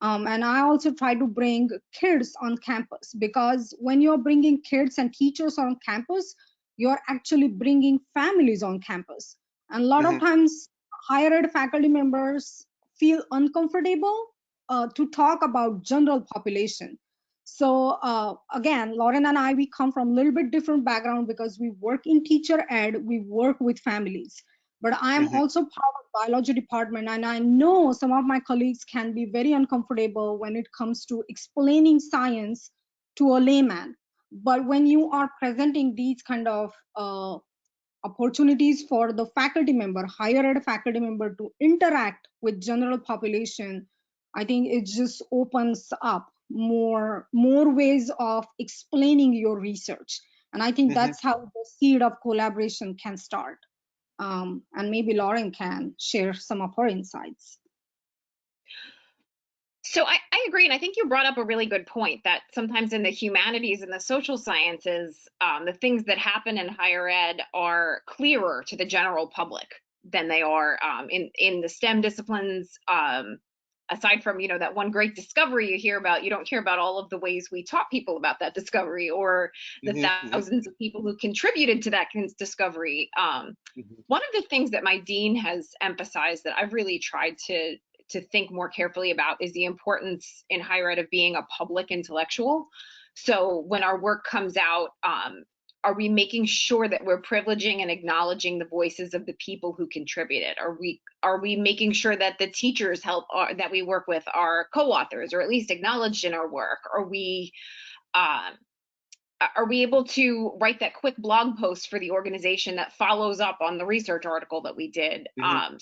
And I also try to bring kids on campus, because when you're bringing kids and teachers on campus, you're actually bringing families on campus. And a lot of times, higher ed faculty members feel uncomfortable to talk about general population. So again, Lauren and I, we come from a little bit different background, because we work in teacher ed, we work with families. But I am also part of biology department, and I know some of my colleagues can be very uncomfortable when it comes to explaining science to a layman. But when you are presenting these kind of opportunities for the faculty member, higher ed faculty member, to interact with general population, I think it just opens up more ways of explaining your research. And I think that's how the seed of collaboration can start. And maybe Lauren can share some of her insights. So I agree, and I think you brought up a really good point that sometimes in the humanities and the social sciences, the things that happen in higher ed are clearer to the general public than they are in the STEM disciplines. Aside from, you know, that one great discovery you hear about, you don't hear about all of the ways we taught people about that discovery, or the thousands of people who contributed to that discovery. One of the things that my dean has emphasized that I've really tried to to think more carefully about is the importance in higher ed of being a public intellectual. So when our work comes out, are we making sure that we're privileging and acknowledging the voices of the people who contributed? Are we making sure that the teachers that we work with are co-authors, or at least acknowledged in our work? Are we able to write that quick blog post for the organization that follows up on the research article that we did? And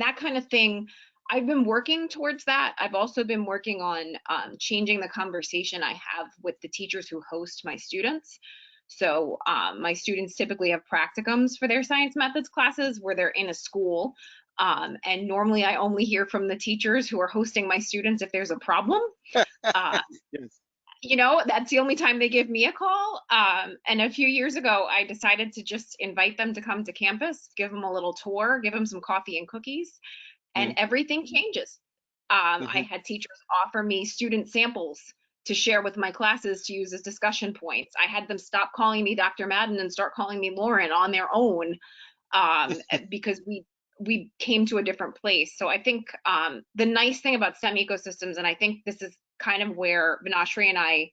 that kind of thing, I've been working towards that. I've also been working on changing the conversation I have with the teachers who host my students. So my students typically have practicums for their science methods classes where they're in a school. And normally I only hear from the teachers who are hosting my students if there's a problem. Yes. You know, that's the only time they give me a call. And a few years ago, I decided to just invite them to come to campus, give them a little tour, give them some coffee and cookies, and everything changes. I had teachers offer me student samples to share with my classes to use as discussion points. I had them stop calling me Dr. Madden and start calling me Lauren on their own, because we came to a different place. So I think the nice thing about STEM ecosystems, and I think this is kind of where Vinashri and I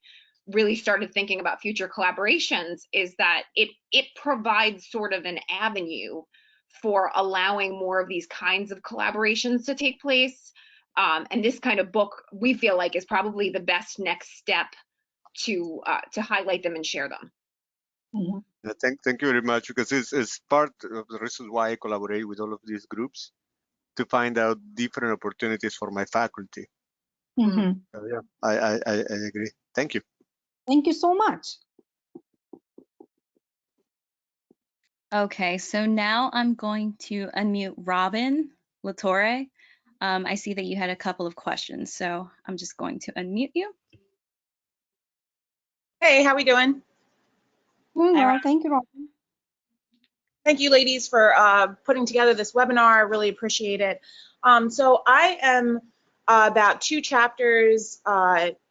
really started thinking about future collaborations, is that it provides sort of an avenue for allowing more of these kinds of collaborations to take place. And this kind of book, we feel like, is probably the best next step to highlight them and share them. Thank you very much, because it's part of the reason why I collaborate with all of these groups, to find out different opportunities for my faculty. So, yeah, I agree. Thank you. Thank you so much. Okay, so now I'm going to unmute Robin Latore. I see that you had a couple of questions, so I'm just going to unmute you. Hey, how we doing? Doing Hi, well. Robin. Thank you, Robin. Thank you, ladies, for putting together this webinar. I really appreciate it. So I am about 2 chapters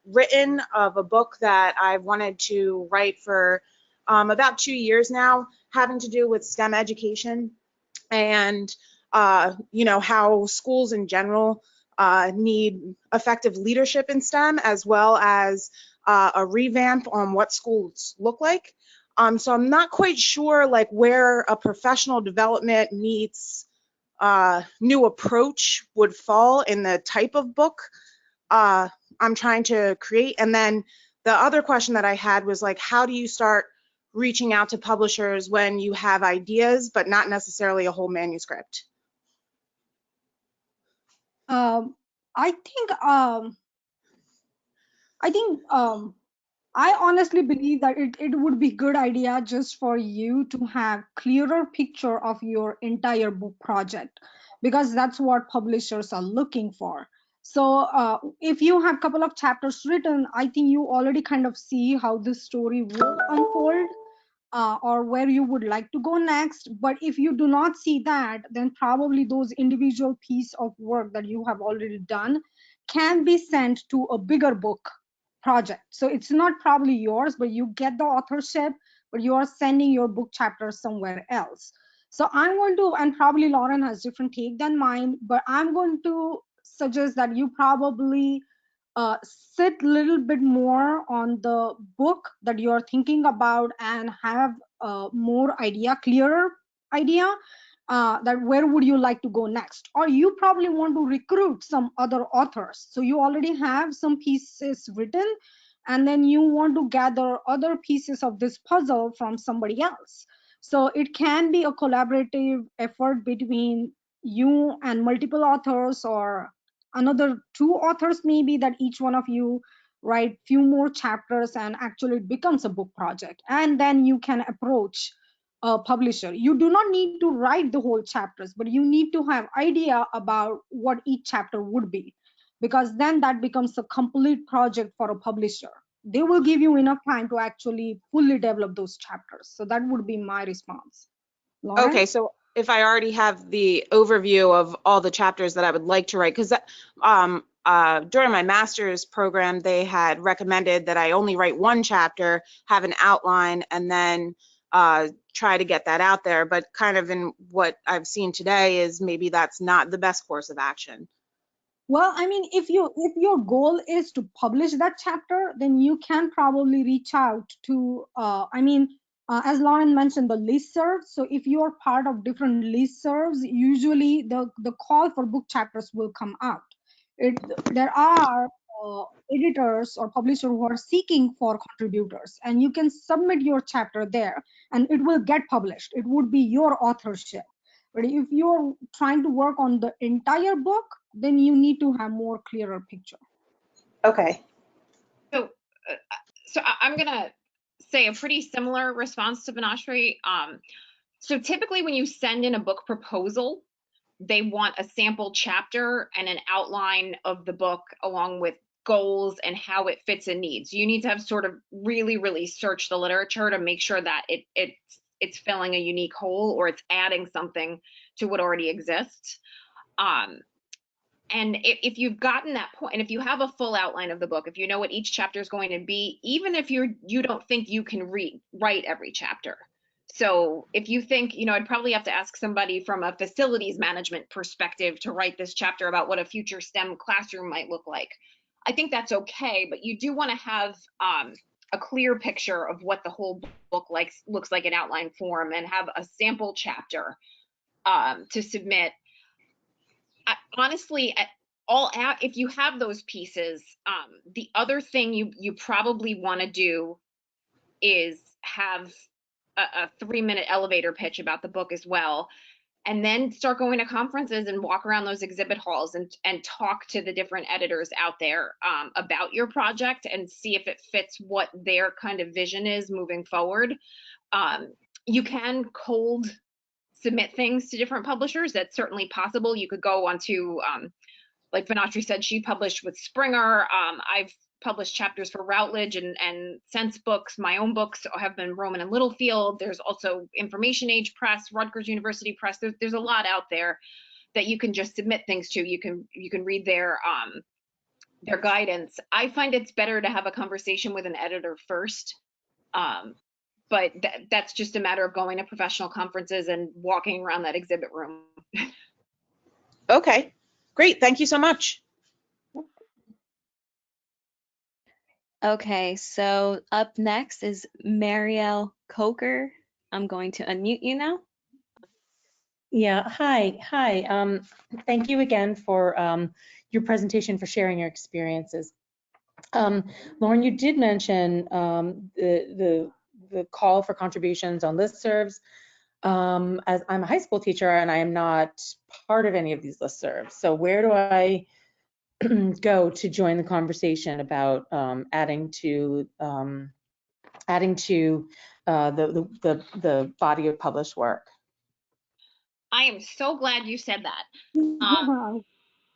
written of a book that I've wanted to write for about 2 years now, having to do with STEM education and you know, how schools in general need effective leadership in STEM, as well as a revamp on what schools look like. So I'm not quite sure like where a professional development meets new approach would fall in the type of book I'm trying to create. And then the other question that I had was like, how do you start reaching out to publishers when you have ideas but not necessarily a whole manuscript? I honestly believe that it would be good idea just for you to have clearer picture of your entire book project, because that's what publishers are looking for. So if you have a couple of chapters written, I think you already kind of see how this story will unfold, or where you would like to go next. But if you do not see that, then probably those individual piece of work that you have already done can be sent to a bigger book project. So it's not probably yours, but you get the authorship, but you are sending your book chapter somewhere else. So I'm going to, and probably Lauren has different take than mine, but I'm going to suggest that you probably sit a little bit more on the book that you're thinking about and have more idea, clearer idea, that where would you like to go next. Or you probably want to recruit some other authors. So you already have some pieces written, and then you want to gather other pieces of this puzzle from somebody else. So it can be a collaborative effort between you and multiple authors, or another 2 authors maybe, that each one of you write few more chapters and actually it becomes a book project. And then you can approach a publisher. You do not need to write the whole chapters, but you need to have idea about what each chapter would be, because then that becomes a complete project for a publisher. They will give you enough time to actually fully develop those chapters. So that would be my response. Lauren? Okay, so if I already have the overview of all the chapters that I would like to write, because during my master's program, they had recommended that I only write 1 chapter, have an outline, and then try to get that out there. But kind of in what I've seen today is maybe that's not the best course of action. Well, I mean, if your goal is to publish that chapter, then you can probably reach out to, as Lauren mentioned, the listserv. So if you are part of different listservs, usually the call for book chapters will come out. There are editors or publishers who are seeking for contributors, and you can submit your chapter there, and it will get published. It would be your authorship. But if you're trying to work on the entire book, then you need to have more clearer picture. Okay. So, I'm gonna say a pretty similar response to Vinashri. So typically when you send in a book proposal, they want a sample chapter and an outline of the book along with goals and how it fits in needs. You need to have sort of really searched the literature to make sure that it's filling a unique hole or it's adding something to what already exists. And if you've gotten that point, and if you have a full outline of the book, if you know what each chapter is going to be, even if you don't think you can write every chapter. So if you think, I'd probably have to ask somebody from a facilities management perspective to write this chapter about what a future STEM classroom might look like. I think that's okay, but you do want to have a clear picture of what the whole book looks like in outline form, and have a sample chapter to submit. Honestly, if you have those pieces, the other thing you probably want to do is have a 3-minute elevator pitch about the book as well, and then start going to conferences and walk around those exhibit halls and talk to the different editors out there about your project and see if it fits what their kind of vision is moving forward. You can cold submit things to different publishers. That's certainly possible. You could go onto, like Vinashri said, she published with Springer. I've published chapters for Routledge and Sense Books. My own books have been Rowman and Littlefield. There's also Information Age Press, Rutgers University Press. There's a lot out there that you can just submit things to. You can read their guidance. I find it's better to have a conversation with an editor first. But that's just a matter of going to professional conferences and walking around that exhibit room. Okay, great. Thank you so much. Okay, so up next is Marielle Coker. I'm going to unmute you now. Yeah, hi. Thank you again for your presentation, for sharing your experiences. Lauren, you did mention the call for contributions on listservs. As I'm a high school teacher and I am not part of any of these listservs, so where do I go to join the conversation about adding to the body of published work? I am so glad you said that.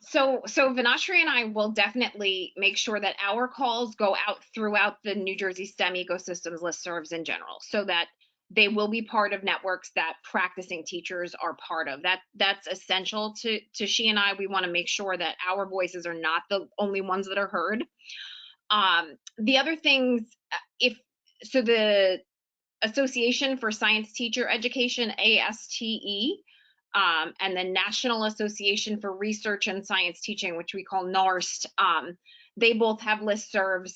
So Vinashri and I will definitely make sure that our calls go out throughout the New Jersey STEM ecosystems listservs in general, so that they will be part of networks that practicing teachers are part of. That's essential to she and I. We want to make sure that our voices are not the only ones that are heard. The other things, the Association for Science Teacher Education, ASTE, and the National Association for Research and Science Teaching, which we call NARST, they both have listservs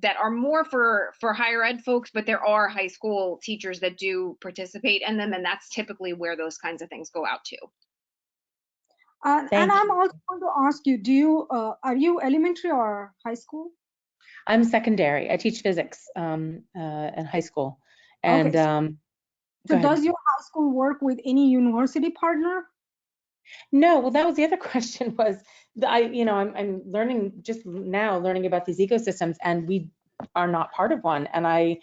that are more for higher ed folks, but there are high school teachers that do participate in them, and that's typically where those kinds of things go out to. And I'm also going to ask you, are you elementary or high school? I'm secondary. I teach physics in high school. And okay, so does your high school work with any university partner? No, well, that was the other question. Was I'm learning just now, learning about these ecosystems, and we are not part of one. And I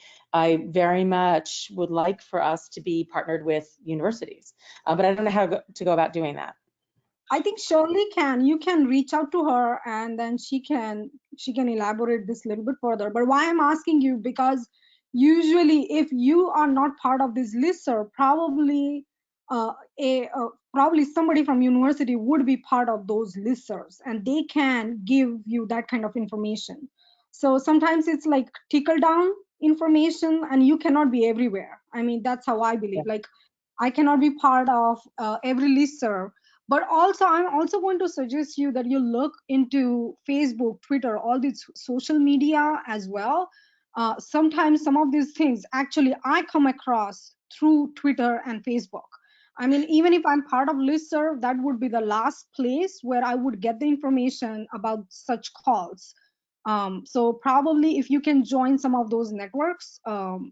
very much would like for us to be partnered with universities, but I don't know how to go about doing that. I think Shirley can. You can reach out to her, and then she can elaborate this a little bit further. But why I'm asking you, because usually if you are not part of this listserv, probably probably somebody from university would be part of those listservs, and they can give you that kind of information. So sometimes it's like trickle down. information, and you cannot be everywhere. I mean, that's how I believe. Like, I cannot be part of every listserv, but also I'm also going to suggest you that you look into Facebook, Twitter, all these social media as well. Sometimes some of these things actually I come across through Twitter and Facebook. I mean, even if I'm part of listserv, that would be the last place where I would get the information about such calls. So probably if you can join some of those networks,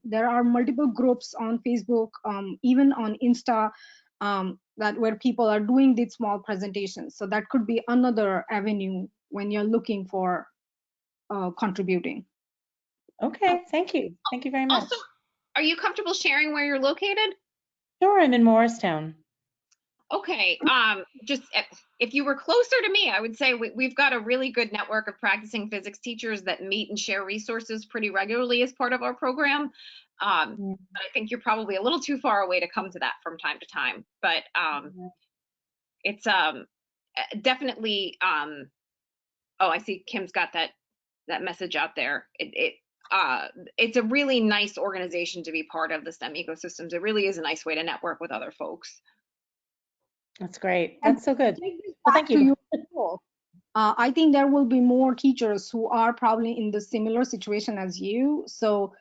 there are multiple groups on Facebook, even on Insta, that where people are doing these small presentations. So that could be another avenue when you're looking for contributing. Okay, thank you. Thank you very much. Also, are you comfortable sharing where you're located? Sure, I'm in Morristown. Okay, just if you were closer to me, I would say we've got a really good network of practicing physics teachers that meet and share resources pretty regularly as part of our program. But I think you're probably a little too far away to come to that from time to time. But it's definitely. Oh, I see Kim's got that message out there. It's a really nice organization to be part of, the STEM ecosystems. It really is a nice way to network with other folks. That's great. That's so good. Well, thank you. I think there will be more teachers who are probably in the similar situation as you. So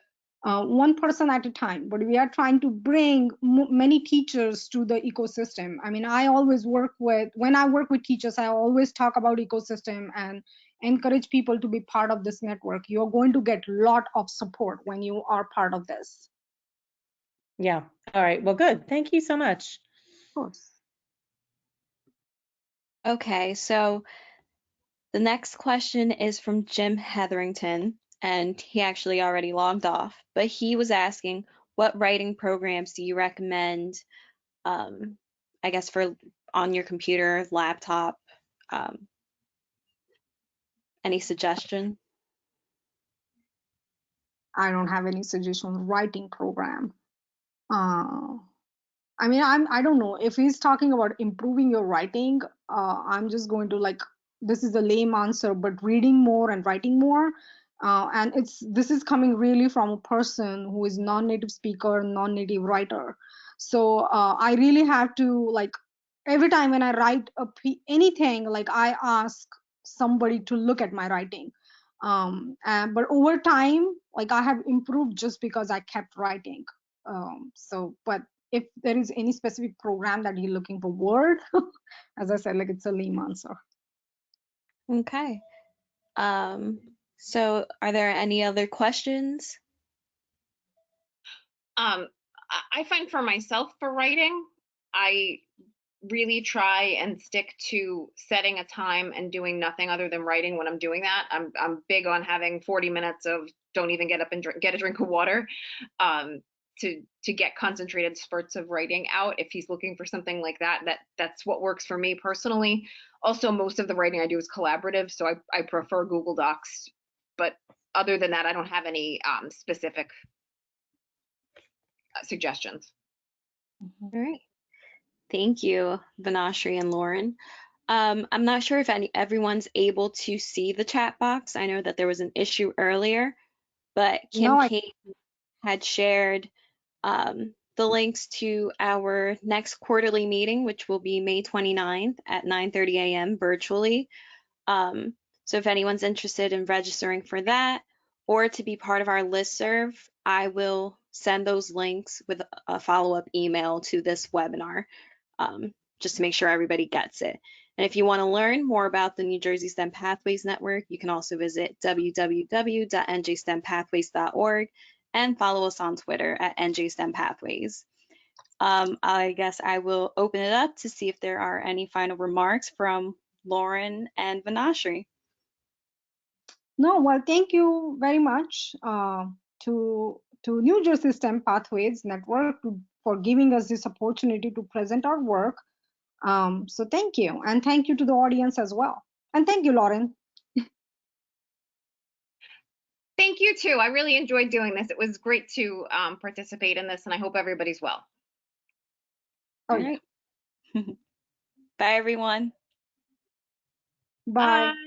one person at a time, but we are trying to bring many teachers to the ecosystem. I mean, I always when I work with teachers, I always talk about ecosystem and encourage people to be part of this network. You're going to get a lot of support when you are part of this. Yeah. All right. Well, good. Thank you so much. Of course. Okay, so the next question is from Jim Hetherington, and he actually already logged off, but he was asking, what writing programs do you recommend, I guess, for on your computer, laptop? Any suggestion? I don't have any suggestion writing program. I mean, I don't know if he's talking about improving your writing. I'm just going to this is a lame answer, but reading more and writing more. And this is coming really from a person who is non-native speaker, non-native writer. So I really have to every time when I write anything, I ask somebody to look at my writing. But over time, I have improved just because I kept writing. But if there is any specific program that you're looking for Word, as I said, it's a lame answer. Okay. So are there any other questions? I find for myself for writing, I really try and stick to setting a time and doing nothing other than writing when I'm doing that. I'm big on having 40 minutes of don't even get up and get a drink of water, to get concentrated spurts of writing out. If he's looking for something like that, that's what works for me personally. Also, most of the writing I do is collaborative, so I prefer Google Docs. But other than that, I don't have any specific suggestions. All right. Thank you, Vinashri and Lauren. I'm not sure if everyone's able to see the chat box. I know that there was an issue earlier, but Kim Kate had shared the links to our next quarterly meeting, which will be May 29th at 9:30 a.m. virtually. So if anyone's interested in registering for that or to be part of our listserv, I will send those links with a follow-up email to this webinar, just to make sure everybody gets it. And if you want to learn more about the New Jersey STEM Pathways Network, you can also visit www.njstempathways.org and follow us on Twitter at njstempathways. I guess I will open it up to see if there are any final remarks from Lauren and Vinashri. No, well, thank you very much to New Jersey STEM Pathways Network for giving us this opportunity to present our work. So thank you, and thank you to the audience as well. And thank you, Lauren. Thank you too. I really enjoyed doing this. It was great to participate in this, and I hope everybody's well. Oh, yeah. Bye, everyone. Bye. Bye.